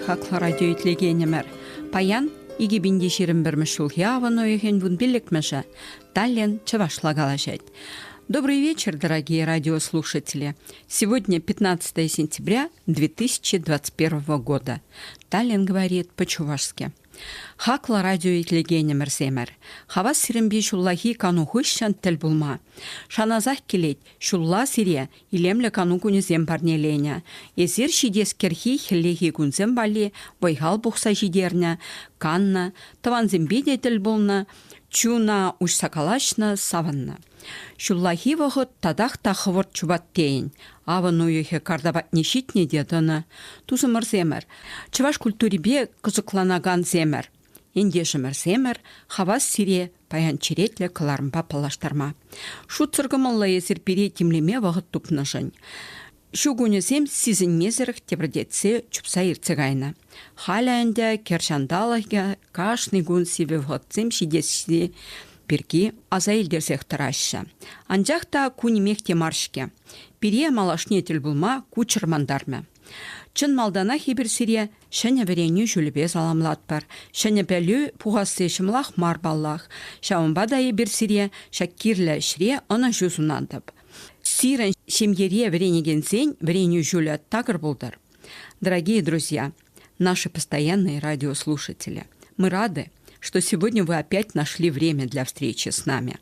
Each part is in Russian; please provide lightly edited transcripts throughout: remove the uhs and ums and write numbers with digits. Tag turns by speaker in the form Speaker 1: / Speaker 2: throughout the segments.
Speaker 1: hakla radyo itlегенемер. Паян, иги бинди ширим бермешул яван ойген вун биликмеша. Таллин чавашла галашать. Добрый вечер, дорогие радиослушатели. Сегодня 15 сентября 2021 года. Таллин говорит по-чувашски. Хакла радио итлегенемер семер. Хавас сиренби шуллахи кану хышчан тел булма. Шаназах келет шулла сире илемле кану кунезем парнеленя. Езер шидес керхи хеллехи кунзем бали бойхал бухса жидерня. Канна таванзембеде тел булна. Чуна уж сакалашна саванна. Шуллахи вахот тадах тахывор чубаттейн. Аван уйхе кардабат нешитне дедана. Тузымыр земер. Чываш культурибе кызыкланаган земер. Индешімір земер, хавас сире паян черетле кыларымба палаштарма. Шу цыргымылла езір пере тимлеме вағыт тупнышын. Шу гунезем сизін мезірік тебірдетсе чупса ирцегайна. Халя әнде кершандалыға кашны гун сиве вғытцем шидесші перки азаилдерсех тарашы. Анжақта кунемекте маршке. Пере малашнетіл булма кучырмандармы. Чын малдана хибір сире шәне верені жүлібе заламлатпар. Шәне бәлі пуғасы шымлақ марбаллақ. Шауынбада ебір сире шаккирлі шіре ана жүзунандып. Сирен шемьере веренегензен вереню жүлі тагыр болдар. Дорогие друзья, наши постоянные радиослушатели, мы рады, что сегодня вы опять нашли время для встречи с нами.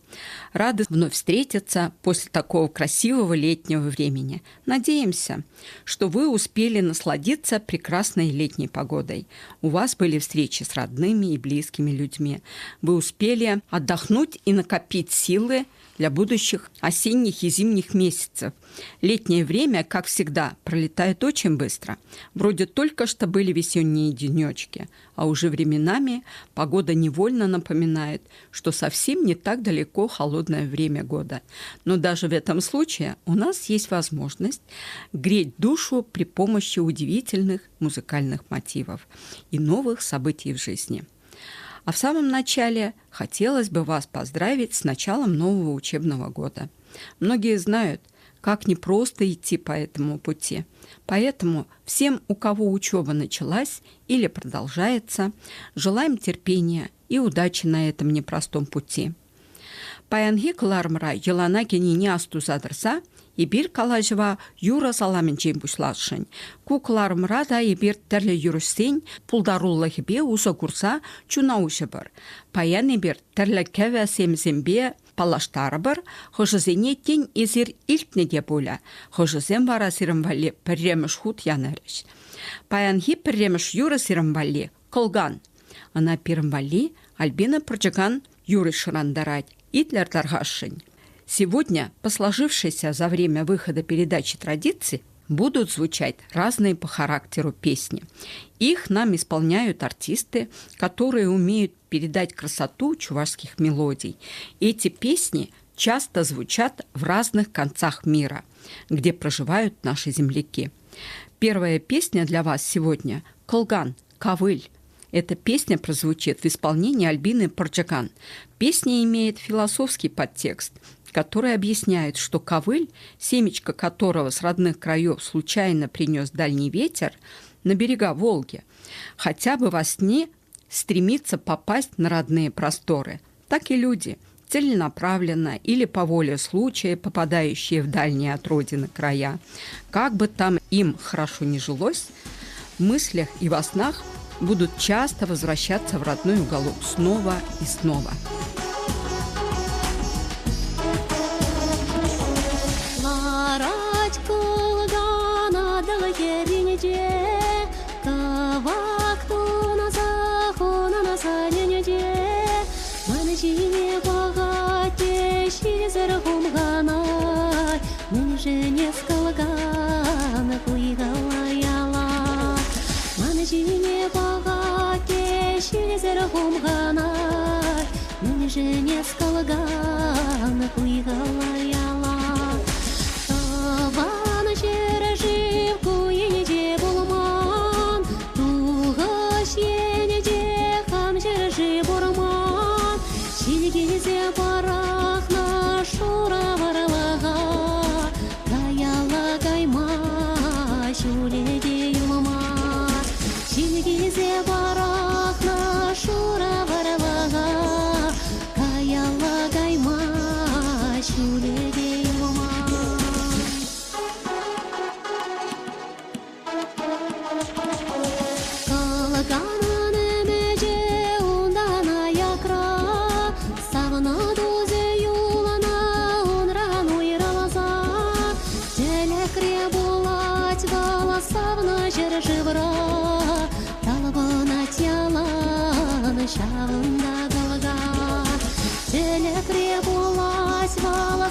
Speaker 1: Рады вновь встретиться после такого красивого летнего времени. Надеемся, что вы успели насладиться прекрасной летней погодой. У вас были встречи с родными и близкими людьми. Вы успели отдохнуть и накопить силы для будущих осенних и зимних месяцев. Летнее время, как всегда, пролетает очень быстро. Вроде только что были весенние денечки, а уже временами погода невольно напоминает, что совсем не так далеко холодное время года. Но даже в этом случае у нас есть возможность греть душу при помощи удивительных музыкальных мотивов и новых событий в жизни. А в самом начале хотелось бы вас поздравить с началом нового учебного года. Многие знают, как непросто идти по этому пути. Поэтому всем, у кого учеба началась или продолжается, желаем терпения и удачи на этом непростом пути. Паянги кылармыра елана кенене асту задырса, ебір калажыва юра саламын жем бұшлашын. Ку кылармыра да ебір тәрлі юрышсен пулдаруллахыбе уса курса чунаушы бір. Паян ебір тәрлі кәвә семзембе палаштары бір, хожызене тен езір илтнеде боля. Хожызен бара сирымвали пірреміш худ янарыш. Паянги пірреміш юра сирымвали кылган. Ана пирымвали альбина пырчыган юры шырандарать. Итлер Таргашин. Сегодня, по сложившейся за время выхода передачи традиции, будут звучать разные по характеру песни. Их нам исполняют артисты, которые умеют передать красоту чувашских мелодий. Эти песни часто звучат в разных концах мира, где проживают наши земляки. Первая песня для вас сегодня – «Колган», «Кавыль». Эта песня прозвучит в исполнении Альбины Парчакан. Песня имеет философский подтекст, который объясняет, что ковыль, семечко которого с родных краев случайно принес дальний ветер на берега Волги, хотя бы во сне стремится попасть на родные просторы. Так и люди, целенаправленно или по воле случая, попадающие в дальние от родины края. Как бы там им хорошо не жилось, в мыслях и во снах будут часто возвращаться в родной уголок снова и снова.
Speaker 2: Жене с колгана куйгала яла. Таван жер жив куйне булман, тугаш ене де хам жер жив бурман. Силгезе барахна шура варлага, каяла кайма шуле де юман.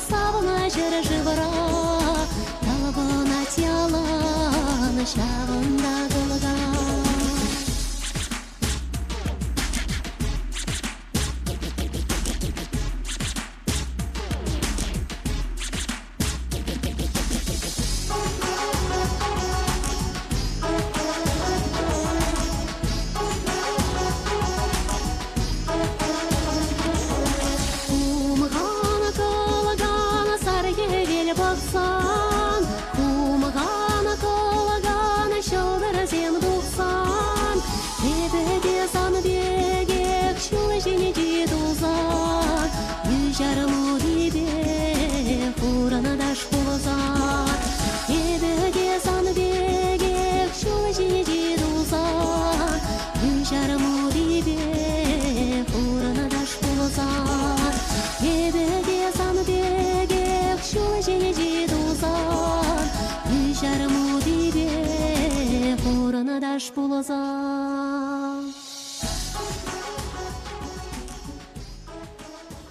Speaker 2: савна жыржы бара, талабына тяланы шавында кылга.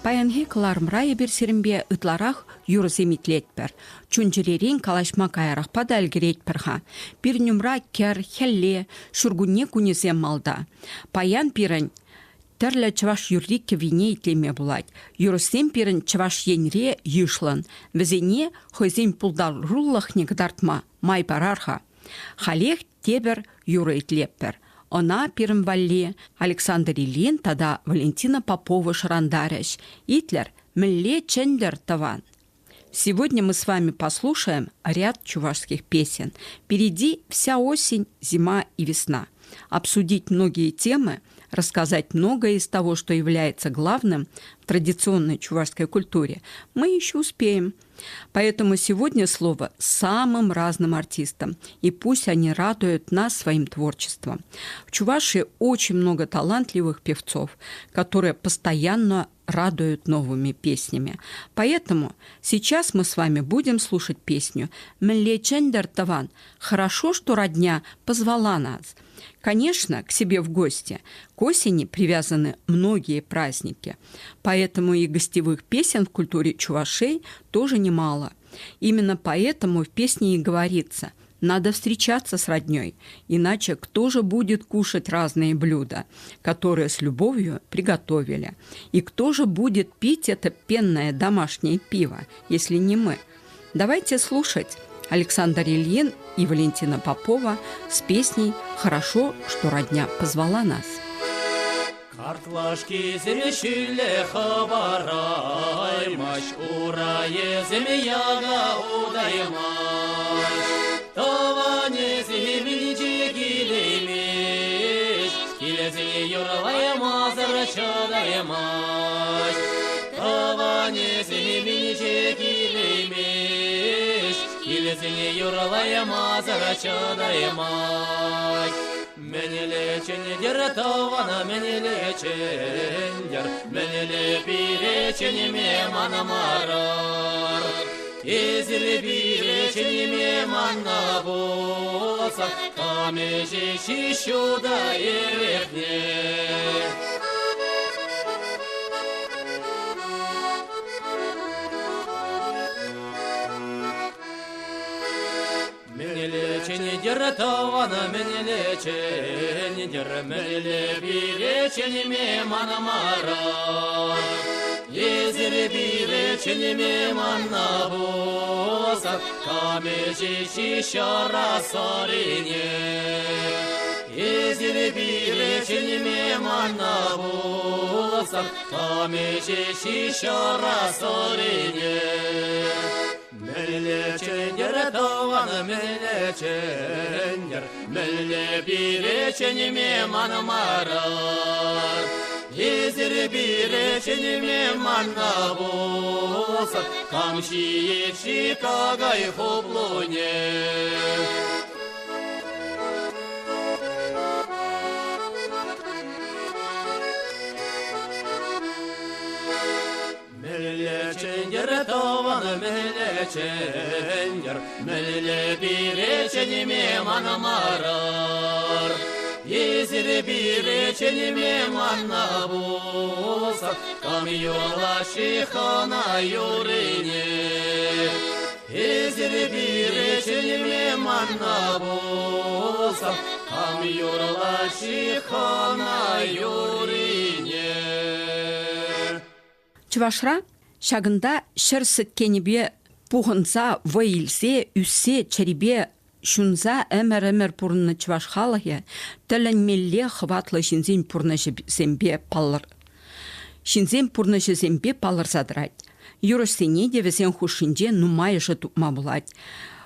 Speaker 1: Паянхи кылармрайы бир сиринбе ытларах юрземитлетпер. Чунжерерин калашма каярах падальгеретперха. Пир нюмра кер, хелле, шургунне кунезем малда. Паян пирен терлі чаваш юрлик кевине итлеме булать. Юрсем пирен чаваш енре йышлан. Везене хойзем пулдар руллах негдартма, май барарха. Халех тебер юры итлеппер. Она пирен валли Александр Ильин тада Валентина Попова шарандарящ. Итлер мле чендер таван. Сегодня мы с вами послушаем ряд чувашских песен. Впереди вся осень, зима и весна. Обсудить многие темы, рассказать многое из того, что является главным в традиционной чувашской культуре, мы еще успеем. Поэтому сегодня слово самым разным артистам, и пусть они радуют нас своим творчеством. В Чувашии очень много талантливых певцов, которые постоянно радуют новыми песнями. Поэтому сейчас мы с вами будем слушать песню «Мле чендер таван» «Хорошо, что родня позвала нас». Конечно, к себе в гости к осени привязаны многие праздники, поэтому и гостевых песен в культуре чувашей тоже немало. Именно поэтому в песне и говорится: надо встречаться с роднёй, иначе кто же будет кушать разные блюда, которые с любовью приготовили? И кто же будет пить это пенное домашнее пиво, если не мы? Давайте слушать Александр Ильин и Валентина Попова с песней «Хорошо, что родня позвала нас».
Speaker 3: Картлашки зерешиле хабараймаш, урае земяга удаймаш. Таване земинче килемеш, килезе юрлаймаз рачадаймаш. Таване земинче килемеш, килезе юрлаймаз рачадаймаш. Менеле чендер тавана, менеле чендер, менеле пире ченеме манамарар. Езеле пире ченеме манна болса, камеже шишуда ерехне. Чендер тавана, менеле чендер, менеле бире ченеме манамара. Езеле бире ченеме манна болса, камеже шишара сарине. Езеле бире ченеме манна болса, камеже шишара сарине. Меле чендер тавана, меле чендер, меле бире ченеме манамарар. Езер бире ченеме манна болса, камши шикагай хоблоне. Чендер тавана, меле чендер, меле бире ченеме манамарар. Езір біреченіме манна болса, кам'юла шихана юрине. Езір біреченіме манна болса, кам'юла шихана юрине.
Speaker 1: Чувашра шагында шыр сіткенебе пуғынса, вайылсе, үссе, чәребе шунза әмір пұрны чуваш халығы тілінмелле хватлы шинзен пұрны зембе палыр. Шинзен пұрны зембе палыр задырать. Юрыстене девесен хушинде нумайышы тупма булать.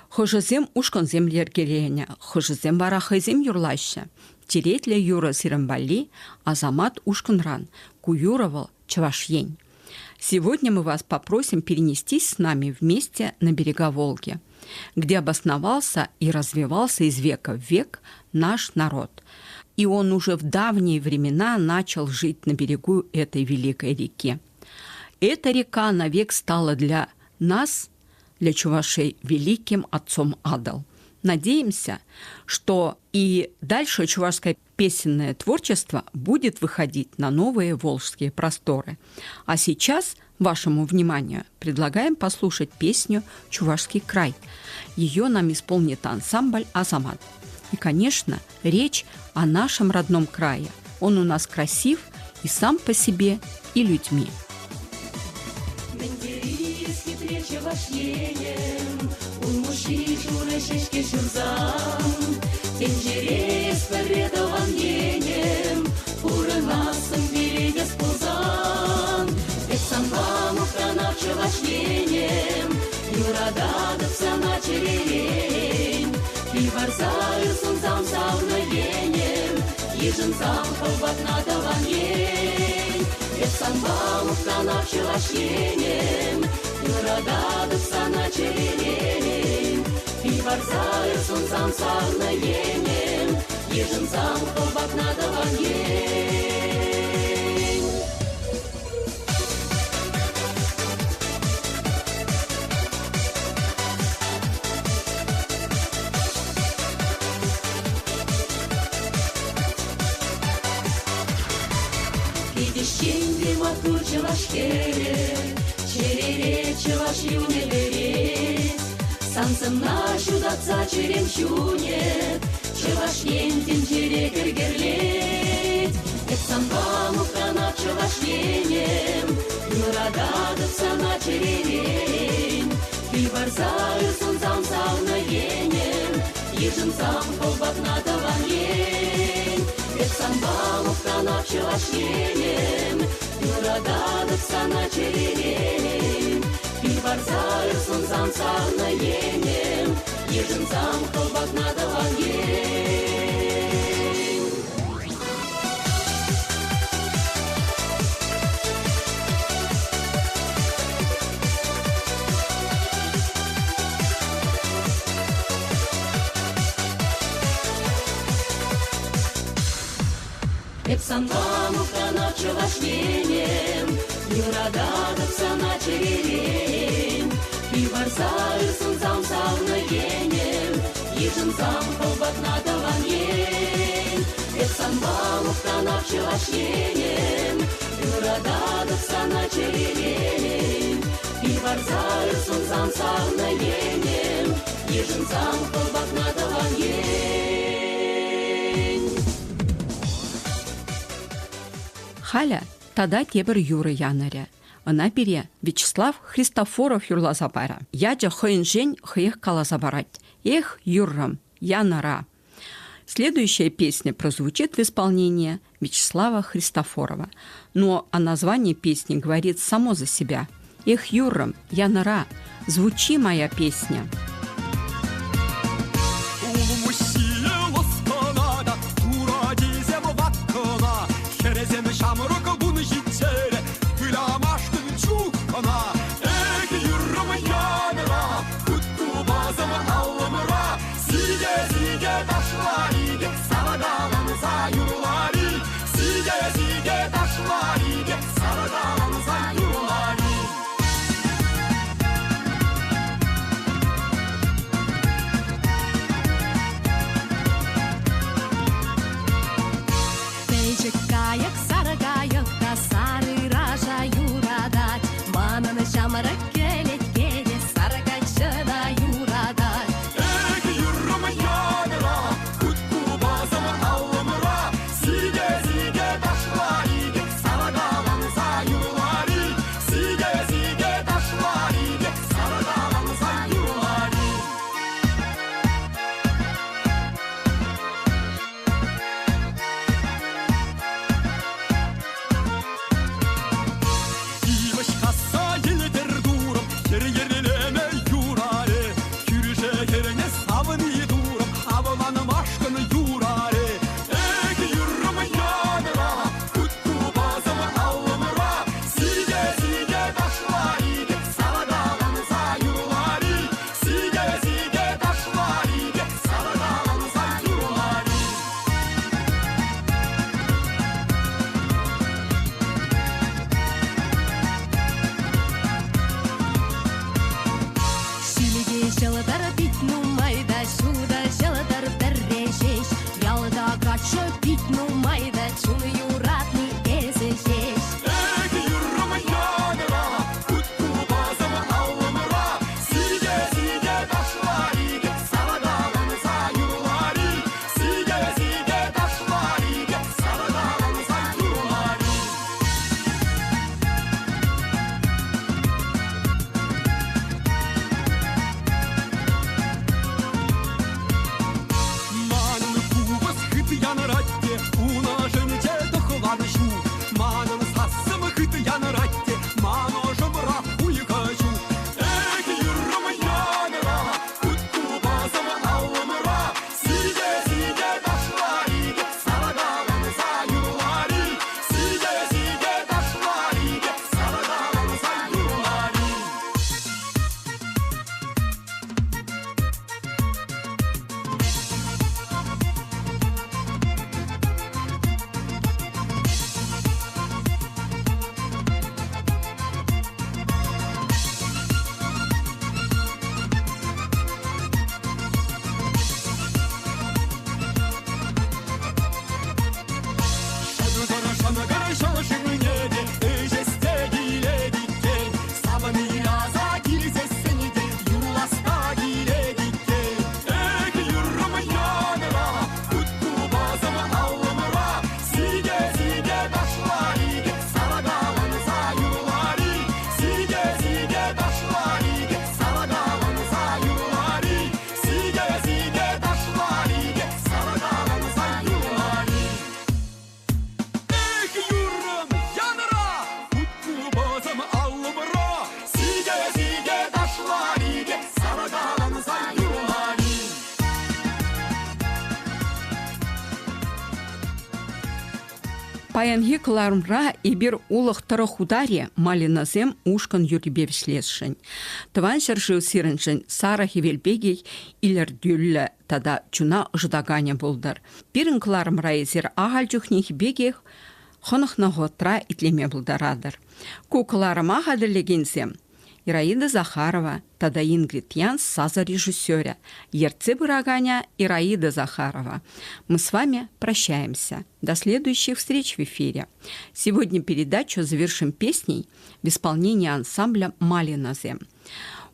Speaker 1: Хыжызем ушкан землер келене, хыжызем барахызем юрлашы. Теретле юра сирымбали, азамат ушканран, куюровал чувашьень. Сегодня мы вас попросим перенестись с нами вместе на берега Волги, где обосновался и развивался из века в век наш народ. И он уже в давние времена начал жить на берегу этой великой реки. Эта река навек стала для нас, для чувашей, великим отцом Адал. Надеемся, что и дальше чувашское песенное творчество будет выходить на новые волжские просторы. А сейчас вашему вниманию предлагаем послушать песню «Чувашский край». Ее нам исполнит ансамбль «Азамат». И, конечно, речь о нашем родном крае. Он у нас красив и сам по себе, и людьми.
Speaker 2: Шишки шурзам, тенджерес поредован енем, уранасым берега спузан, эпсамбам ухранав чувашненем, юрададыпса на черерень, и варзаю сунзам савнаенем, ежензам ховбат надаван ень, эпсамбам ухранав чувашненем, юрададыпса на черерень, и варзаю сунзам савнаенем, ежензам ховбат надаван ень. Идещенде матур чувашкере, черере чуваш юнелере, сансым нашу датса черемчуне, чувашнентен чере кергерлет, эпсамбам ухранав чувашненем, юрададыпса на черерень, и варзаю сунзам савнаенем, ежензам ховбат надаван ень, эпсамбам ухранав чувашненем, юрададыпса на черерень, и варзаю сунзам савнаенем, ежензам ховбат надаван ень. Эпсамбам ухранав чувашненем, юрададыпса на черерень, и варзаю сунзам савнаенем, ежензам ховбат надаван ень. Эпсамбам ухранав чувашненем, юрададыпса на черерень, и варзаю сунзам савнаенем, ежензам ховбат надаван ень.
Speaker 1: Халя тада тебір юры яныря. Она бере Вячеслав Христофоров юрлаза бара. Яджа хойн жень хыех калаза барать. Эх, юррам, янара. Следующая песня прозвучит в исполнении Вячеслава Христофорова. Но о названии песни говорит само за себя. Эх, юррам, янара, звучи моя песня. Паянги кыларымра ибир улықтыры хударе малиназем ушкан юрибевшлесшін. Тыван жыржыл сиріншін сара хевелбегей илер дюллі тада чуна ждаганя болдар. Бірін кыларымра езер ағал жүхнех бегех хонықна ғотра итлеме болдарадыр. Кукыларыма қадырлегенсем Ираида Захарова, тада Ингрид Янс, саза режиссера. Ерцы Бураганя, Ираида Захарова. Мы с вами прощаемся. До следующих встреч в эфире. Сегодня передачу завершим песней в исполнении ансамбля «Малиназем».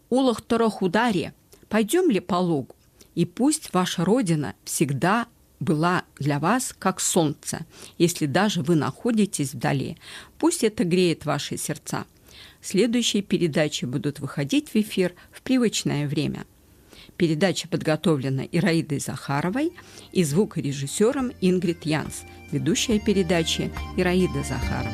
Speaker 1: Улах Торохудари, пойдем ли по лугу? И пусть ваша родина всегда была для вас как солнце, если даже вы находитесь вдали. Пусть это греет ваши сердца. Следующие передачи будут выходить в эфир в привычное время. Передача подготовлена Ираидой Захаровой и звукорежиссером Ингрид Янс. Ведущая передачи Ираида Захарова.